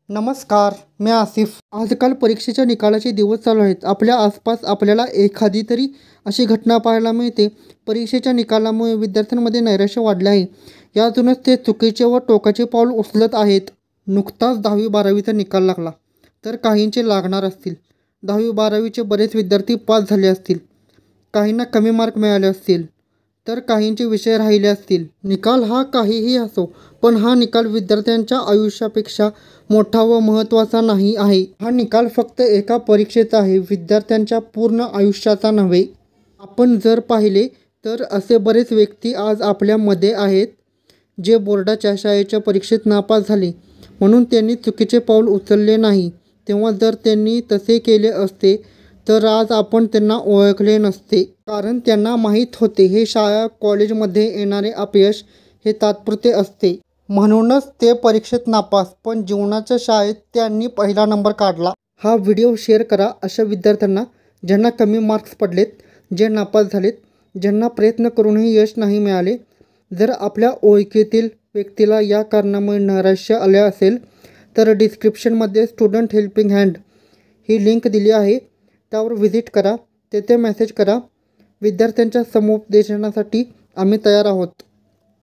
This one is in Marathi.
नमस्कार, मी आसिफ. आजकाल परीक्षेच्या निकालाचे दिवस चालू आहेत. आपल्या आसपास आपल्याला एखादी तरी अशी घटना पाहायला मिळते. परीक्षेच्या निकालामुळे विद्यार्थ्यांमध्ये नैराश्य वाढले आहे. यातूनच ते चुकीचे व टोकाचे पाऊल उचलत आहेत. नुकताच 10वी-12वीचा निकाल लागला, तर काहींचे लागणार असतील. 10वी-12वीचे बरेच विद्यार्थी पास झाले असतील. काहींना कमी मार्क मिळाले असतील, तर काहींचे विषय राहिले असतील. निकाल हा काहीही असो, पण हा निकाल विद्यार्थ्यांच्या आयुष्यापेक्षा मोठा व महत्त्वाचा नाही आहे. हा निकाल फक्त एका परीक्षेचा आहे, विद्यार्थ्यांच्या पूर्ण आयुष्याचा नव्हे. आपण जर पाहिले तर असे बरेच व्यक्ती आज आपल्यामध्ये आहेत, जे बोर्डाच्या शाळेच्या परीक्षेत नापास झाले, म्हणून त्यांनी चुकीचे पाऊल उचलले नाही. तेव्हा जर त्यांनी तसे केले असते तर आज आपण त्यांना ओळखले नसते. कारण त्यांना माहीत होते, हे शाळा कॉलेजमध्ये येणारे अपयश हे तात्पुरते असते. म्हणूनच ते परीक्षेत नापास, पण जीवनाच्या शाळेत त्यांनी पहिला नंबर काढला. हा व्हिडिओ शेअर करा अशा विद्यार्थ्यांना ज्यांना कमी मार्क्स पडलेत, जे नापास झालेत, ज्यांना प्रयत्न करूनही यश नाही मिळाले. जर आपल्या ओळखीतील व्यक्तीला या कारणामुळे नैराश्य आले असेल तर डिस्क्रिप्शनमध्ये स्टुडंट हेल्पिंग हँड ही लिंक दिली आहे, त्यावर व्हिजिट करा. तेथे मेसेज करा. विद्यार्थ्यांच्या समुपदेशनासाठी आम्ही तयार आहोत.